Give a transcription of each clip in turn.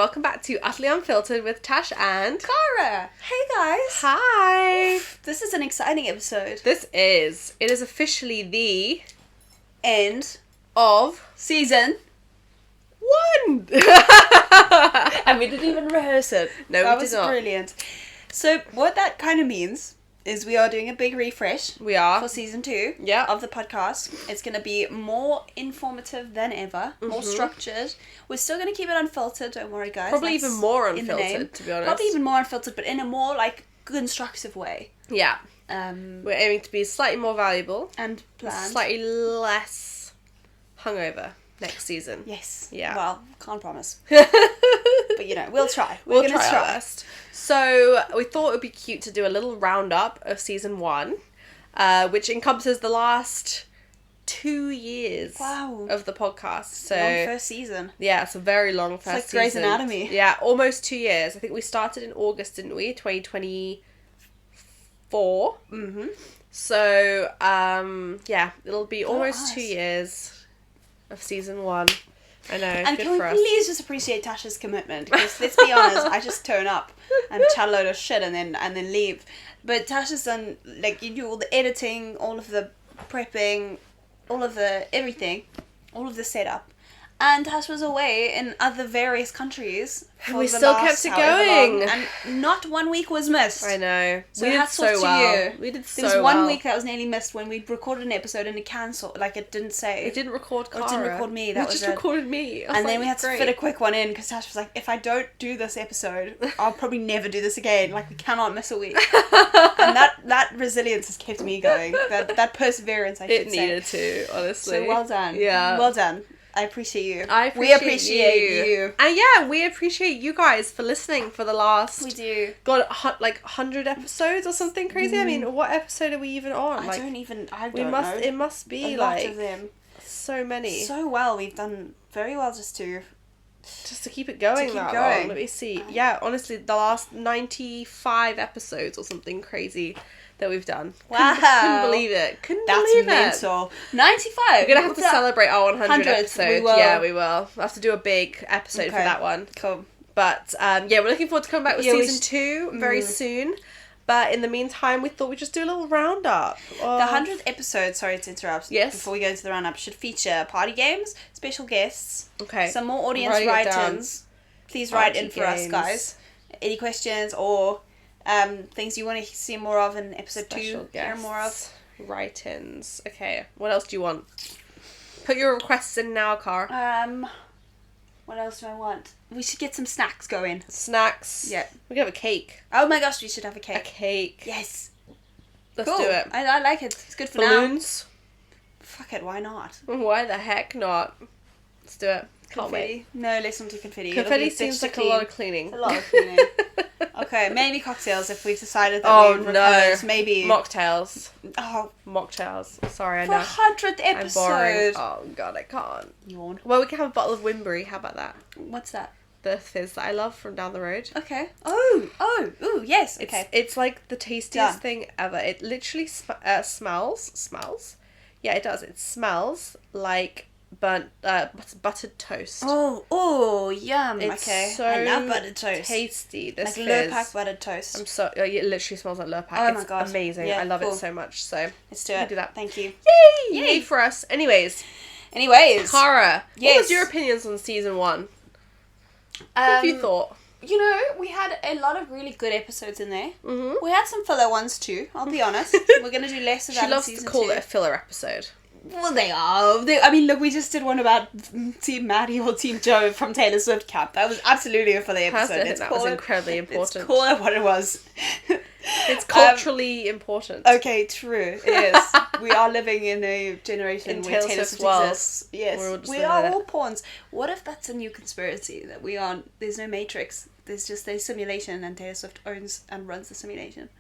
welcome back to Utterly Unfiltered with Tash and Cara! Hey guys! Hi! This is an exciting episode. It is officially the End of season 1! and we didn't even rehearse it. No, that we was did not. Brilliant. So what that kind of means is we are doing a big refresh. We are. For season 2 Yeah. of the podcast. It's going to be more informative than ever, more structured. We're still going to keep it unfiltered, don't worry guys. Probably That's even more in the name. unfiltered, to be honest. Probably even more unfiltered, but in a more constructive way. Yeah. We're aiming to be slightly more valuable. And planned. Slightly less hungover next season. Yes. Yeah. Well, can't promise. But we'll try. We'll try our best. So we thought it would be cute to do a little roundup of season 1, which encompasses the last 2 years of the podcast. So long first season. Yeah, it's a very long first season. It's like Grey's Anatomy. Yeah, almost 2 years. I think we started in August, didn't we? 2024. Mm-hmm. So yeah, it'll be almost us. 2 years of season 1. I know. And good can we for us. please just appreciate Tash's commitment? Because let's be honest, I just turn up and chat a load of shit and then leave. But Tash has done you do all the editing, all of the prepping, all of the everything, all of the setup. And Tash was away in other various countries. And we still kept it going. And not 1 week was missed. I know. So we did hats off so to well. you. We did so There was well. 1 week that was nearly missed when we recorded an episode and it cancelled. It didn't say. It didn't record Cara. Or it didn't record me. That it was just it. recorded me. And then we had to fit a quick one in because Tash was like, if I don't do this episode, I'll probably never do this again. We cannot miss a week. And that resilience has kept me going. That perseverance, I should say. It needed to, honestly. So well done. Yeah. Well done. I appreciate you. We appreciate you. And yeah, we appreciate you guys for listening for the last... We do. God, 100 episodes or something crazy? I mean, what episode are we even on? I don't know. It must be a lot of them. So many. So well. We've done very well just to keep it going keep that going. long. Let me see. Yeah, honestly, the last 95 episodes or something crazy that we've done. Wow. Couldn't believe it. That's mental. 95. We're going to have to celebrate our 100th 100th, episode. we will. Yeah, we will. We'll have to do a big episode for that one. Cool. But yeah, we're looking forward to coming back with season 2 very soon. But in the meantime, we thought we'd just do a little roundup. The 100th episode, sorry to interrupt. Yes. Before we go into the roundup, should feature party games, special guests, Okay. some more audience write-ins. Please write in for us, guys. Any questions or things you want to see more of in episode Special 2? Hear more of. Write-ins. Okay. What else do you want? Put your requests in now, Cara. What else do I want? We should get some snacks going. Snacks. Yeah. We can have a cake. Oh my gosh, we should have a cake. A cake. Yes. Let's Cool. do it. I like it. It's good for Balloons. now. Fuck it, why not? Why the heck not? Let's do it. Can't Confetti. wait. No, let's not do confetti. Confetti seems like a lot of cleaning. A lot of cleaning. Okay, maybe cocktails if we've decided that Oh we've no. rehearsed. Maybe. Mocktails. Oh, Mocktails. Sorry, I for know. 100th I'm boring. episode. Oh god, I can't. Yawn. Well, we can have a bottle of Wimbury. How about that? What's that? The fizz that I love from down the road. Okay. Ooh, yes. Okay. It's like the tastiest Done. thing ever. It literally smells. Yeah, it does. It smells like burnt buttered toast. Oh, yum. It's okay. so I love buttered toast. tasty. This Like fizz. Lurpak buttered toast. It literally smells like Lurpak. Oh It's my god. amazing. Yeah, I love cool. it so much. So Let's do we'll it. do that. Thank you. Yay! Yay. Yay for us. Anyways, Cara. What Yes. was your opinions on season 1? What have you thought? We had a lot of really good episodes in there. Mm-hmm. We had some filler ones too, I'll be honest. We're going to do less of that She in loves season to call 2. it a filler episode. Well, they are. I mean, look, we just did one about Team Maddie or Team Joe from Taylor Swift Cap. That was absolutely a filler episode. That was incredibly important. Let's call it what it was. It's culturally important. Okay, true. It is. We are living in a generation In where Taylor Taylor Swift's Swift world. exists. Yes. We're all just We living are in it. all pawns. What if that's a new conspiracy? That we aren't... There's no Matrix. There's just a simulation and Taylor Swift owns and runs the simulation.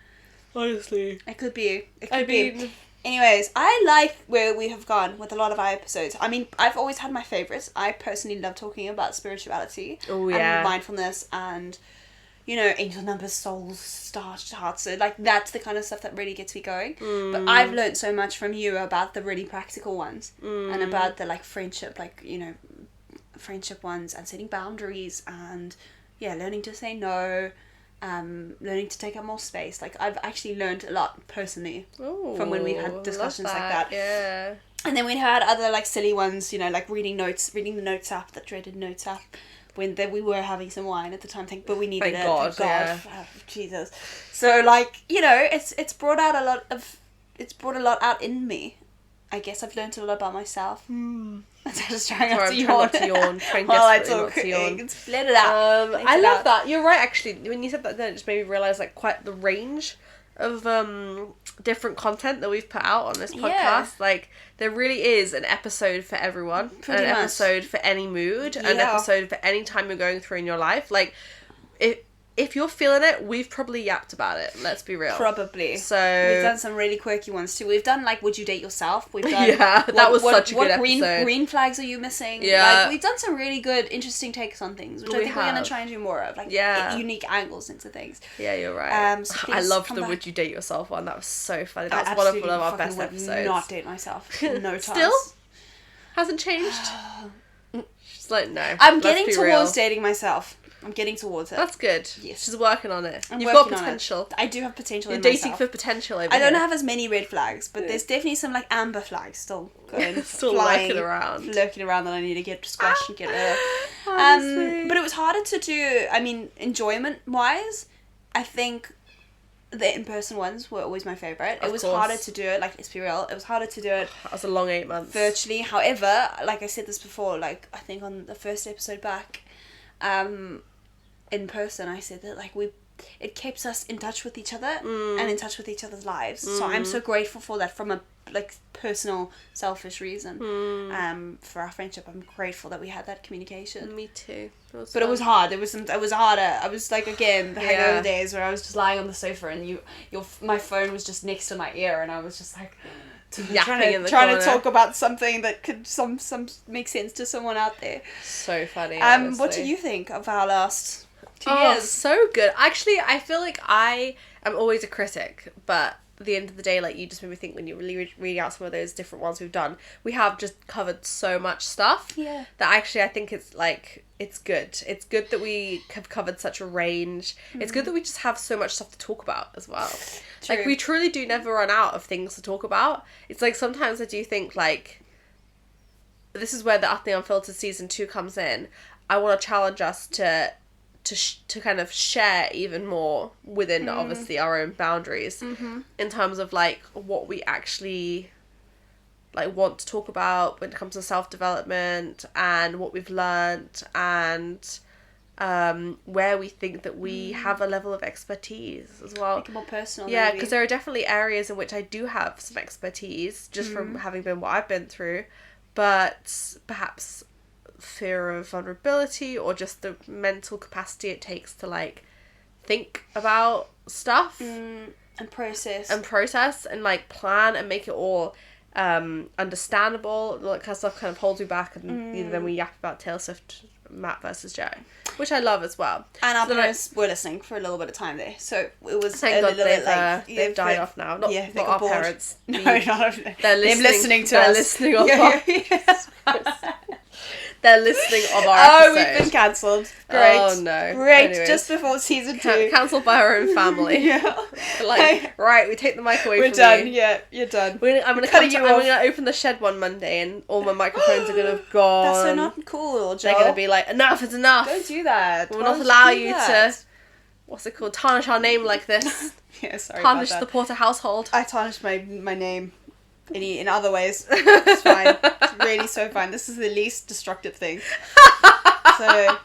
Honestly. It could be. It could I be. mean... Anyways, I like where we have gone with a lot of our episodes. I mean, I've always had my favourites. I personally love talking about spirituality. Oh, yeah. And mindfulness and, angel numbers, souls, stars, hearts. So, that's the kind of stuff that really gets me going. But I've learned so much from you about the really practical ones. And about the, friendship, friendship ones, and setting boundaries, and learning to say no, learning to take up more space. Like, I've actually learned a lot personally from when we've had discussions like that. Yeah. And then we had other like silly ones, like reading the notes app, that dreaded notes app, when we were having some wine at the time. But we needed Thank it. God, Thank God. Oh, Jesus. So like, it's brought a lot out in me. I guess I've learned a lot about myself. I'm just trying not to yawn. While I talk. It's let it out. I love that. You're right, actually. When you said that, then it just made me realise like quite the range of different content that we've put out on this podcast. Yeah. Like, there really is an episode for everyone. Pretty an much. episode for any mood. An episode for any time you're going through in your life. Like, if you're feeling it, we've probably yapped about it. Let's be real. Probably. So we've done some really quirky ones too. We've done like, would you date yourself? We've done that was such a good episode. What green flags are you missing? Yeah. Like, we've done some really good, interesting takes on things, which I think we're gonna try and do more of. Like, unique angles into things. Yeah, you're right. So I loved the "Would you date yourself" one. That was so funny. That was one of our best episodes. Not date myself. No chance. Still hasn't changed. She's like, no. I'm getting towards dating myself. I'm getting towards it. That's good. Yes. She's working on it. You've got potential. I do have potential. You're dating for potential over I don't here. have as many red flags, but there's definitely some like amber flags still going, still flying, lurking around that I need to get squashed and get rid of. But it was harder to do. I mean, enjoyment wise, I think the in-person ones were always my favourite. It was harder to do it. Like, let's be real, it was harder to do it. That was a long 8 months. Virtually. However, like I said this before, like I think on the first episode back, in person, I said that like it keeps us in touch with each other and in touch with each other's lives. So I'm so grateful for that from a like personal, selfish reason. For our friendship, I'm grateful that we had that communication. Me too. But it was hard. It was harder. I was like, again, the hangover days where I was just lying on the sofa and my phone was just next to my ear and I was just like trying to talk about something that could some make sense to someone out there. So funny. What do you think of our last 2 years? So good. Actually, I feel like I am always a critic, but at the end of the day, like, you just made me think when you really read out some of those different ones we've done, we have just covered so much stuff that actually I think it's like, it's good. It's good that we have covered such a range. It's good that we just have so much stuff to talk about as well. True. Like, we truly do never run out of things to talk about. It's like, sometimes I do think, like, this is where the Utterly Unfiltered season 2 comes in. I want to challenge us to kind of share even more within obviously our own boundaries in terms of like what we actually like want to talk about when it comes to self-development and what we've learned and where we think that we have a level of expertise as well. Make it more personal. Yeah, because there are definitely areas in which I do have some expertise just from having been what I've been through, but perhaps fear of vulnerability or just the mental capacity it takes to like think about stuff and process and like plan and make it all understandable. That kind of stuff kind of holds me back, and then we yap about Taylor Swift, Matt versus Joe, which I love as well. And our parents were listening for a little bit of time there, so it was thank God they've died off now. Not our bored. Parents. No, not they're listening to us. They're listening off. They're listening of our episode. We've been cancelled. Great. Oh no. Great. Anyways, just before season 2. Cancelled by our own family. Like, right, we take the mic away from you. We're done. Yeah, you're done. I'm gonna open the shed one Monday and all my microphones are gonna have gone. That's so not cool, Joel. They're gonna be like, enough is enough. Don't do that. We'll not allow you to, what's it called, tarnish our name like this. Yeah, sorry tarnish about that. the Porter household. I tarnished my name. In other ways, it's fine. It's really so fine. This is the least destructive thing. So,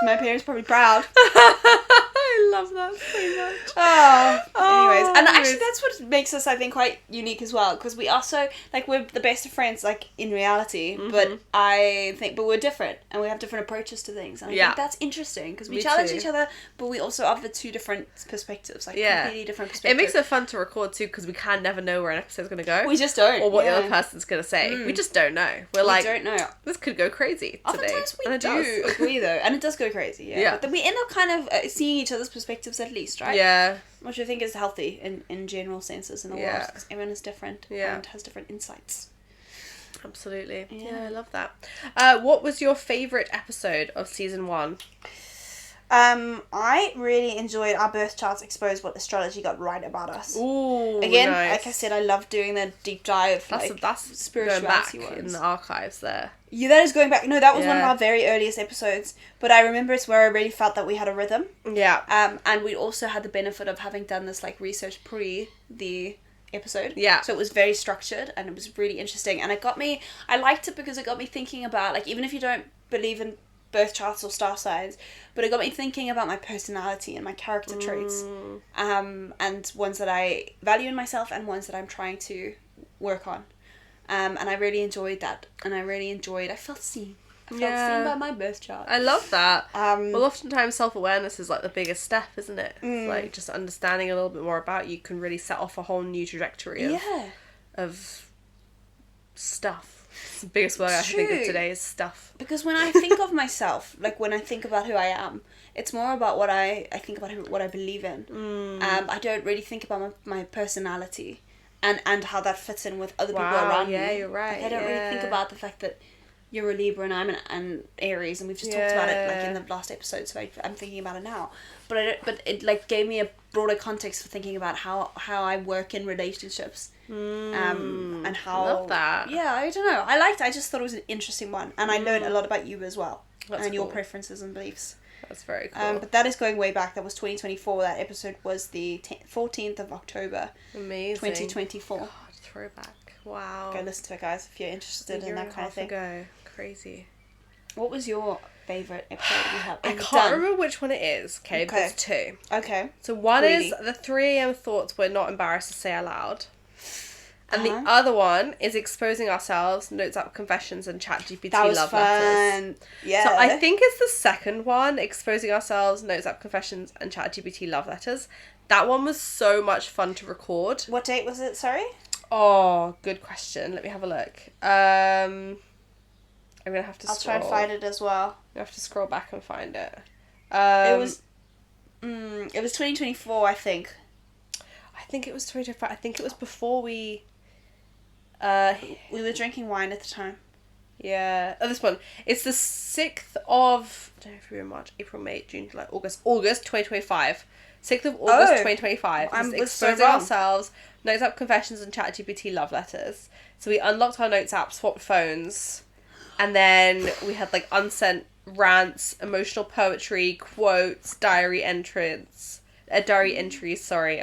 my parents are probably proud. I love that so much. Anyways, and actually that's what makes us, I think, quite unique as well, because we also, like, we're the best of friends, like, in reality, but we're different, and we have different approaches to things, and I think that's interesting, because we challenge each other, but we also offer 2 different perspectives, like, completely different perspectives. It makes it fun to record, too, because we can never know where an episode's going to go. We just don't. Or what the other person's going to say. We just don't know. We don't know. This could go crazy today. Oftentimes we do agree, though, and it does go crazy, yeah. But then we end up kind of seeing each other's perspectives at least, right? Yeah. Which I think is healthy in general senses in the world, because everyone is different and has different insights. Absolutely. Yeah, I love that. What was your favourite episode of season 1? I really enjoyed Our Birth Charts Expose What Astrology Got Right About Us. Ooh, again, nice. like I said, I love doing the deep dive. That's spirituality going back ones. in the archives there. Yeah, that is going back. No, that was one of our very earliest episodes. But I remember it's where I really felt that we had a rhythm. Yeah. And we also had the benefit of having done this like research pre the episode. Yeah. So it was very structured and it was really interesting. And I liked it because it got me thinking about, like, even if you don't believe in birth charts or star signs, but it got me thinking about my personality and my character traits, and ones that I value in myself and ones that I'm trying to work on, and I really enjoyed that, and I felt seen by my birth chart. I love that. Well, oftentimes self-awareness is like the biggest step, isn't it? Like just understanding a little bit more about you can really set off a whole new trajectory of stuff. It's the biggest word I think of today is stuff. Because when I think of myself, like when I think about who I am, it's more about what I think about what I believe in. I don't really think about my personality and how that fits in with other people around me. Yeah, you're right. Like, I don't really think about the fact that you're a Libra and I'm an Aries, and we've just talked about it like in the last episode, so I'm thinking about it now. But it like gave me a broader context for thinking about how I work in relationships. And how, love that. Yeah, I don't know. I just thought it was an interesting one, and I learned a lot about you as well. That's and your cool. preferences and beliefs. That's very cool. But that is going way back. That was 2024. That episode was the 14th of October. Amazing. 2024. God, throwback. Wow. Go listen to it, guys, if you're interested in that kind of thing. Ago. Crazy. What was your favourite episode we have? I can't remember which one it is. Okay, but there's two. Okay. So one is the 3 a.m. thoughts we're not embarrassed to say aloud. And the other one is exposing ourselves, notes app confessions, and ChatGPT love letters. Yeah. So I think it's the second one, exposing ourselves, notes app confessions, and ChatGPT love letters. That one was so much fun to record. What date was it? Sorry. Oh, good question. Let me have a look. I'm gonna have to. I'll try and find it as well. I have to scroll back and find it. It was 2024, I think. I think it was 2025. I think it was before we were drinking wine at the time. Yeah. Oh, this one. It's the 6th of... I don't know if we were in March, April, May, June, July, August. August 2025. 6th of August 2025. I'm exposing ourselves, notes app confessions, and ChatGPT love letters. So we unlocked our notes app, swapped phones, and then we had like unsent rants, emotional poetry, quotes, diary entries, and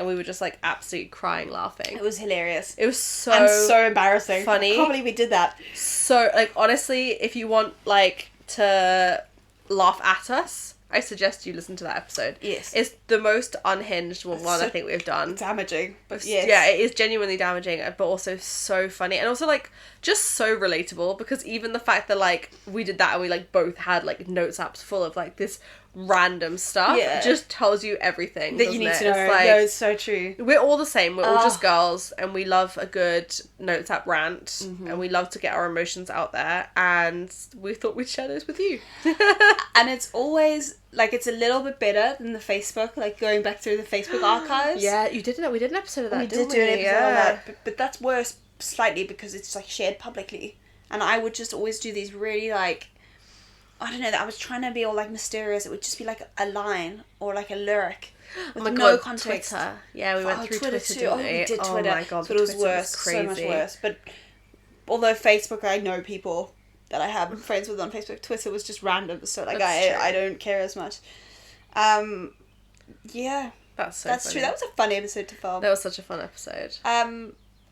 we were just like absolutely crying laughing. It was hilarious. It was so embarrassing. Funny. I can't believe we did that. So like honestly, if you want like to laugh at us, I suggest you listen to that episode. Yes. It's the most unhinged one I think we've done. Damaging. But yes. Yeah, it is genuinely damaging, but also so funny. And also, like, just so relatable, because even the fact that, like, we did that and we, like, both had, like, notes apps full of, like, this random stuff just tells you everything that you need to know. It's like, no, it's so true. We're all the same. We're all just girls, and we love a good notes app rant, and we love to get our emotions out there, and we thought we'd share those with you. And it's always, like, it's a little bit better than the Facebook, like, going back through the Facebook archives. Yeah, you did it. We did an episode of that, didn't we? We did do an episode of that, but that's worse slightly because it's, like, shared publicly. And I would just always do these really, like, I don't know, I was trying to be all, like, mysterious. It would just be, like, a line or, like, a lyric with no context. Twitter. Yeah, we went through Twitter too. Oh, we did Twitter. Oh my god, but it was worse. So much worse. But although Facebook, I know people that I have friends with on Facebook. Twitter was just random, so, like, I don't care as much. Yeah. That's funny. True. That was a fun episode to film. That was such a fun episode.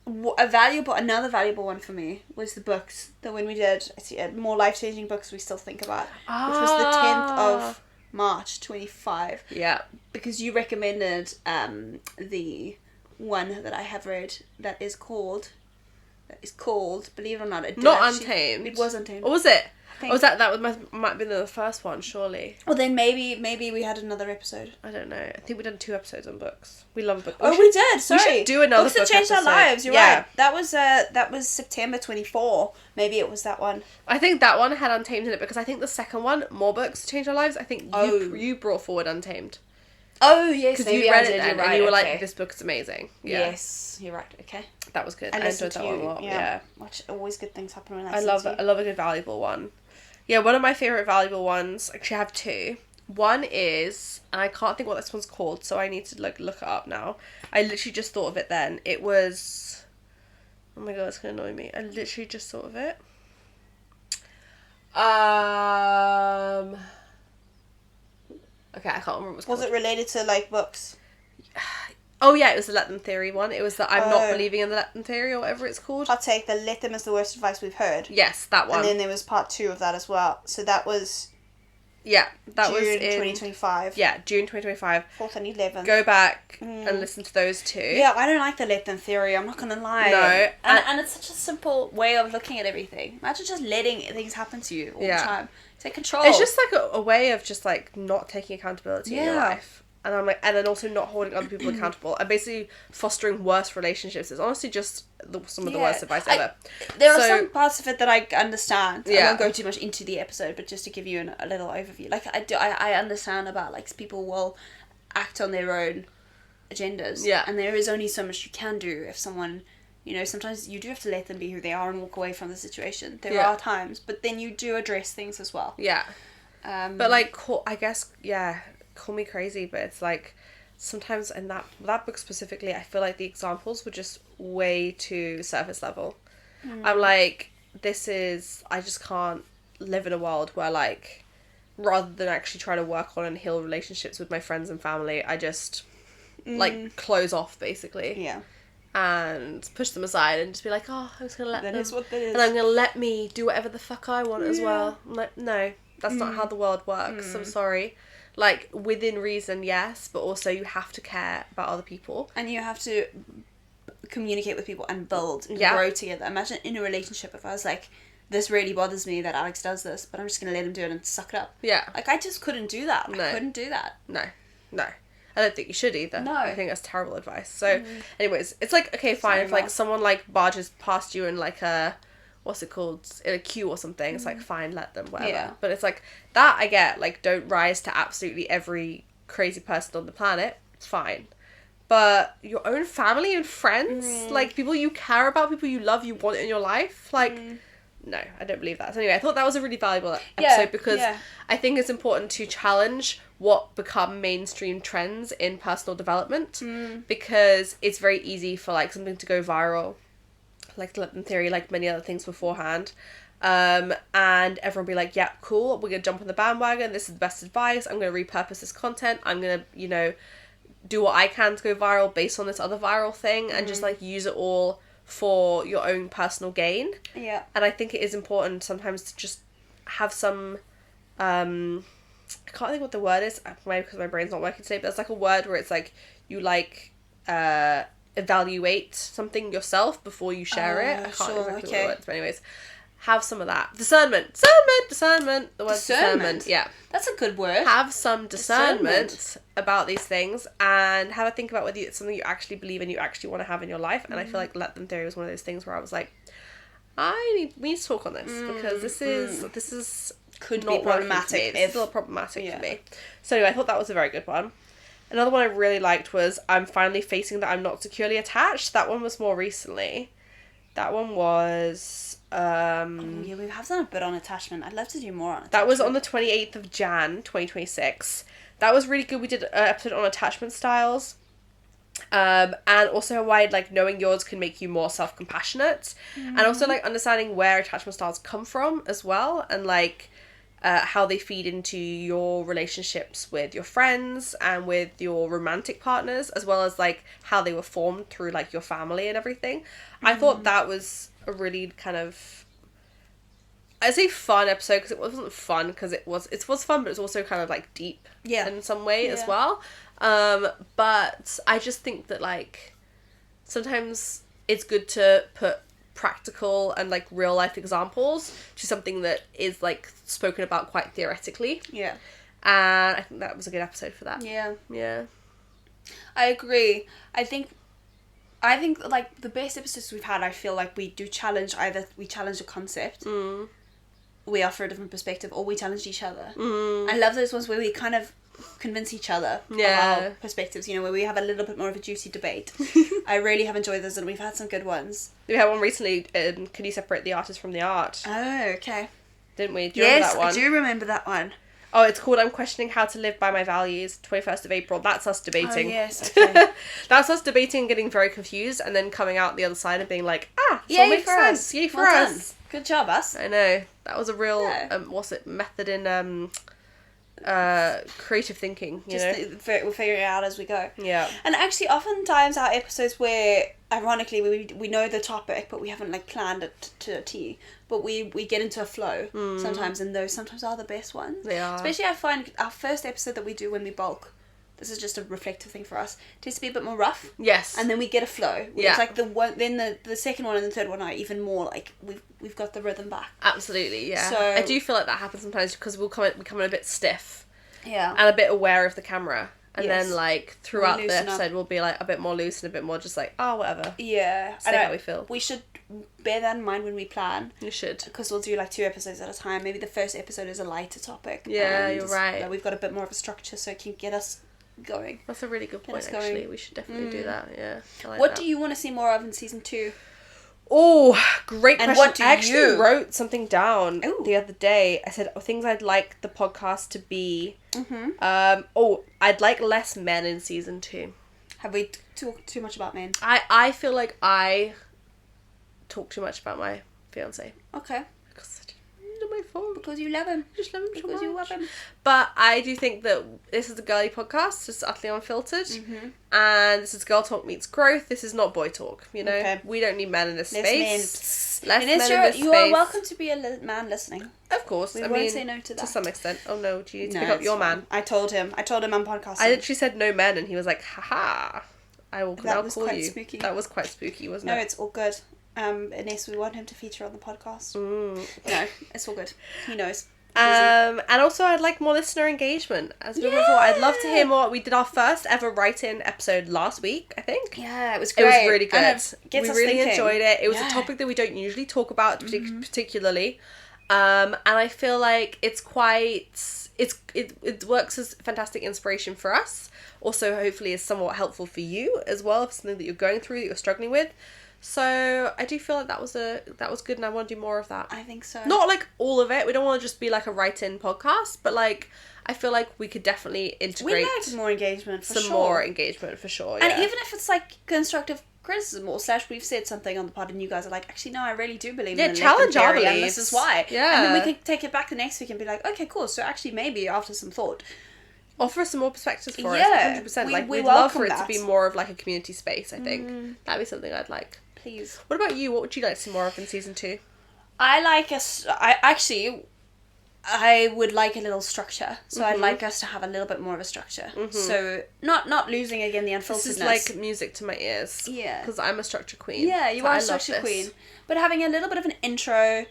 Another valuable one for me was the books that when we did more life-changing books we still think about, which was the 10th of March 25. Yeah, because you recommended the one that I have read that is called, believe it or not, Untamed. It was Untamed. Or was it? Oh, was that might have been the first one, surely. Well, then maybe we had another episode. I don't know. I think we did 2 episodes on books. We love books. We did. Sorry. We should do another books book that changed episode. Our lives. You're right. That was September 24. Maybe it was that one. I think that one had Untamed in it because I think the second one, More Books Change Our Lives, I think you brought forward Untamed. Oh, yes, because you read it then, and you were like, this book is amazing. Yeah. Yes, you're right. Okay. That was good. I enjoyed that one a lot. Yeah. Which always good things happen when I love it. I love a good valuable one. Yeah, one of my favourite valuable ones, actually I have two. One is, and I can't think what this one's called, so I need to look it up now. I literally just thought of it then. It was, oh my god, it's gonna annoy me. I literally just thought of it. Okay, I can't remember what it was called. Was it related to, like, books? Oh yeah, it was the Let Them theory one. It was the I'm not believing in the Let Them theory, or whatever it's called. I'll take the Let Them is the worst advice we've heard. Yes, that one. And then there was part 2 of that as well. So that was... Yeah, that June was in... 2025. Yeah, June 2025. 4th and 11th. Go back and listen to those two. Yeah, I don't like the Let Them theory, I'm not going to lie. No. And it's such a simple way of looking at everything. Imagine just letting things happen to you all the time. Take control. It's just like a way of just like not taking accountability in your life. And I'm like, and then also not holding other people accountable and basically fostering worse relationships. It's honestly just some of the worst advice ever. There are some parts of it that I understand. Yeah. I won't go too much into the episode, but just to give you a little overview. Like I understand about like people will act on their own agendas. Yeah. And there is only so much you can do if someone, you know, sometimes you do have to let them be who they are and walk away from the situation. There are times, but then you do address things as well. Yeah. But like, I guess, call me crazy, but it's like sometimes in that book specifically, I feel like the examples were just way too surface level. I'm like, I just can't live in a world where like, rather than actually try to work on and heal relationships with my friends and family, I just like close off basically. Yeah. And push them aside and just be like, oh, I'm just gonna let them. That is what that is. And I'm gonna let me do whatever the fuck I want as well. I'm like, no, that's not how the world works. I'm sorry. Like, within reason, yes, but also you have to care about other people. And you have to communicate with people and build and grow together. Imagine in a relationship if I was like, this really bothers me that Alex does this, but I'm just going to let him do it and suck it up. Yeah. Like, I just couldn't do that. No. I couldn't do that. No. I don't think you should either. No. I think that's terrible advice. So, anyways, it's like, okay, fine, if like someone like barges past you in like a... what's it called, in a queue or something, it's like, fine, let them, whatever. But it's like, that I get, like, don't rise to absolutely every crazy person on the planet, it's fine. But your own family and friends, like, people you care about, people you love, you want in your life, like, no, I don't believe that. So anyway, I thought that was a really valuable episode because I think it's important to challenge what become mainstream trends in personal development because it's very easy for, like, something to go viral, like the Let Them theory, like many other things beforehand, and everyone be like, yeah, cool, we're gonna jump on the bandwagon, this is the best advice, I'm gonna repurpose this content, I'm gonna, you know, do what I can to go viral based on this other viral thing, and just like use it all for your own personal gain. Yeah. And I think it is important sometimes to just have some I can't think what the word is, maybe because my brain's not working today, but it's like a word where it's like you like evaluate something yourself before you share it. I can't exactly what the word is, but anyways, have some of that. Discernment. The word discernment. Yeah. That's a good word. Have some discernment about these things and have a think about whether it's something you actually believe and you actually want to have in your life. And I feel like Let Them theory was one of those things where I was like, we need to talk on this because this is could not be problematic. It's still problematic for me. So anyway, I thought that was a very good one. Another one I really liked was I'm finally facing that I'm not securely attached. That one was more recently. That one was... we have done a bit on attachment. I'd love to do more on attachment. That was on the 28th of Jan, 2026. That was really good. We did an episode on attachment styles. And also why, like, knowing yours can make you more self-compassionate. And also, like, understanding where attachment styles come from as well. And, like... how they feed into your relationships with your friends and with your romantic partners, as well as like how they were formed through like your family and everything. I thought that was a really kind of, I say fun episode because it wasn't fun because it was fun, but it's also kind of like deep in some way as well. But I just think that like sometimes it's good to put practical and like real life examples to something that is like spoken about quite theoretically. Yeah. And I think that was a good episode for that. Yeah. Yeah. I agree. I think like the best episodes we've had, I feel like we do challenge, either we challenge a concept, we offer a different perspective, or we challenge each other. I love those ones where we kind of convince each other of Yeah. our perspectives, you know, where we have a little bit more of a juicy debate. I really have enjoyed this, and we've had some good ones. We had one recently, Can You Separate the Artist from the Art? Oh, okay. Didn't we? Do you remember that one? I do remember that one. Oh, it's called I'm Questioning How to Live by My Values, 21st of April. That's us debating. Oh, yes, okay. That's us debating, getting very confused, and then coming out the other side and being like, this all Yay makes for sense. us. Yay for Well us. done. Good job, us. I know. That was a real, Yeah. method in creative thinking, you know? We're figuring it out as we go. Yeah. And actually, oftentimes our episodes where, ironically, we know the topic, but we haven't like planned it to a T. But we get into a flow sometimes, and those sometimes are the best ones. They are. Especially, I find our first episode that we do when we bulk. This is just a reflective thing for us. Tends to be a bit more rough. Yes. And then we get a flow. Yeah. It's like the second one and the third one are even more like we've got the rhythm back. Absolutely, yeah. So- I do feel like that happens sometimes because we come in a bit stiff Yeah. and a bit aware of the camera. And Yes. then, like, throughout the loosen up. episode, we'll be, like, a bit more loose and a bit more just like, oh, whatever. Yeah. Say how we feel. We should bear that in mind when we plan. You should. Because we'll do like 2 episodes at a time. Maybe the first episode is a lighter topic. Yeah, and you're right. That we've got a bit more of a structure so it can get us going. That's a really good point, us going. actually. We should definitely do that, yeah. I like What that. do you want to see more of in season 2? Oh, great And question. what do I actually you- wrote something down Ooh. the other day. I said things I'd like the podcast to be. Mm-hmm. I'd like less men in season 2. Have we talked too much about men? I feel like I talk too much about my fiance Okay. because it's not my fault. Because you love him. I just love him so Because you much. love him. But I do think that this is a girly podcast. It's Utterly Unfiltered. Mm-hmm. And this is girl talk meets growth. This is not boy talk, you know? Okay. We don't need men in this Less space. men. Less And men in this you are space. welcome to be a man listening. Of course. We I won't mean, say no to that. to some extent. Oh no, do you need to No, pick up it's your fine. man? I told him I'm podcasting. I literally said no men and he was like, haha. I will That now was call quite you. spooky. That was quite spooky, wasn't No, it? it's all good. Unless we want him to feature on the podcast. No, it's all good. He knows. And also I'd like more listener engagement. As we before, I'd love to hear more. We did our first ever write-in episode last week, I think. Yeah, it was It great. was really good. And it gets We us really thinking. enjoyed it. It was a Yeah. topic that we don't usually talk about particularly. And I feel like it's quite... It works as fantastic inspiration for us. Also, hopefully, is somewhat helpful for you as well. If something that you're going through, that you're struggling with. So I do feel like that was good, and I want to do more of that. I think so. Not like all of it. We don't want to just be like a write-in podcast, but like I feel like we could definitely We integrate like more engagement for some sure. more engagement for sure. And yeah. even if it's like constructive criticism or / we've said something on the pod and you guys are like, actually no, I really do believe in the challenge our theory and beliefs. this is why. Yeah. And then we can take it back the next week and be like, okay, cool. So actually maybe after some thought. Offer us some more perspectives for Yeah, us, 100%. we Like, we'd love for welcome it to that. be more of like a community space, I think. That'd be something I'd like. Please. What about you? What would you like to see more of in season 2? I like us. I would like a little structure. So I'd like us to have a little bit more of a structure. So not losing again the unfilteredness. This is like music to my ears. Yeah. Because I'm a structure queen. Yeah, you So are I a love structure this. queen. But having a little bit of an intro,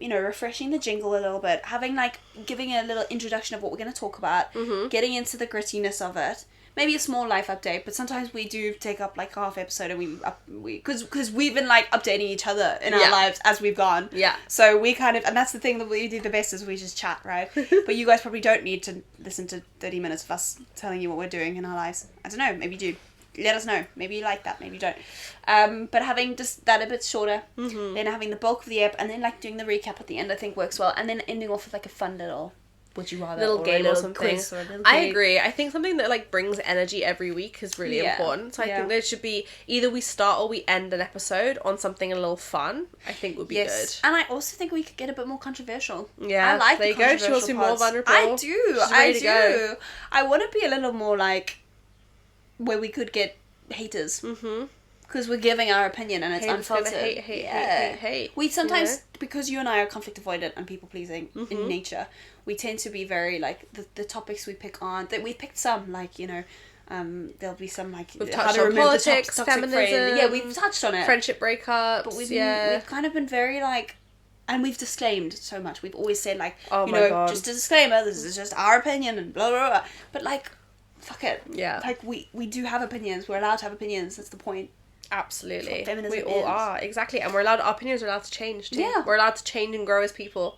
refreshing the jingle a little bit, having like giving a little introduction of what we're going to talk about, getting into the grittiness of it. Maybe a small life update, but sometimes we do take up like half episode and because we've been like updating each other in our lives as we've gone. Yeah. So we kind of, and that's the thing that we do the best is we just chat, right? But you guys probably don't need to listen to 30 minutes of us telling you what we're doing in our lives. I don't know, maybe you do. Let us know. Maybe you like that, maybe you don't. But having just that a bit shorter, then having the bulk of the ep, and then like doing the recap at the end, I think works well. And then ending off with like a fun little, would you rather, little or game a little or something. quiz or a little I game. agree. I think something that like brings energy every week is really important. So I think there should be either we start or we end an episode on something a little fun. I think would be good. And I also think we could get a bit more controversial. Yeah, I like there the you go. She wants to be more pods. vulnerable. I do. She's I ready to go. do. I want to be a little more like where we could get haters. Because we're giving our opinion and it's Haters gonna unfiltered. hate. We sometimes, you know? because you and I are conflict avoidant and people pleasing in nature, we tend to be very like the topics we pick on. That we picked some like there'll be some like We've how touched to on remove politics, the toxic feminism. friend. Yeah, we've touched on it. Friendship breakups. But we've kind of been very like, and we've disclaimed so much. We've always said like, Oh my God. just a disclaimer. This is just our opinion and blah blah blah. But like, fuck it. Yeah. Like we do have opinions. We're allowed to have opinions. That's the point. Absolutely. That's what feminism We all is. are, exactly. And our opinions are allowed to change too. Yeah. We're allowed to change and grow as people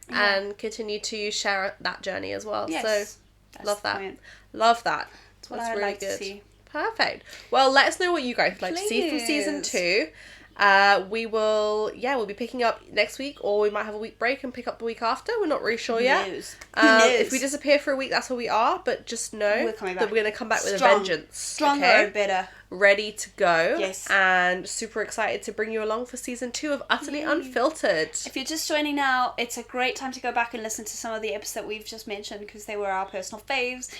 and continue to share that journey as well. Yes. So Love that. Love that. That's what I would like to see. Perfect. Well, let us know what you guys would like to see from season 2. We'll be picking up next week, or we might have a week break and pick up the week after. We're not really sure yet. Who knows? If we disappear for a week, that's where we are, but just know that we're going to come back with a vengeance. Stronger and better. Ready to go. Yes. And super excited to bring you along for season 2 of Utterly Unfiltered. If you're just joining now, it's a great time to go back and listen to some of the episodes that we've just mentioned, because they were our personal faves.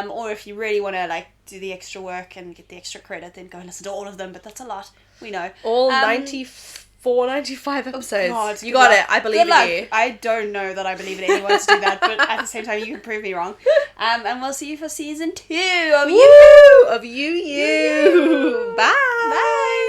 Or if you really want to do the extra work and get the extra credit, then go and listen to all of them, but that's a lot. We know. All 94, 95 episodes. God, you got it. I believe in you. I don't know that I believe in anyone to do that, but at the same time, you can prove me wrong. And we'll see you for season 2 of You. Bye. Bye.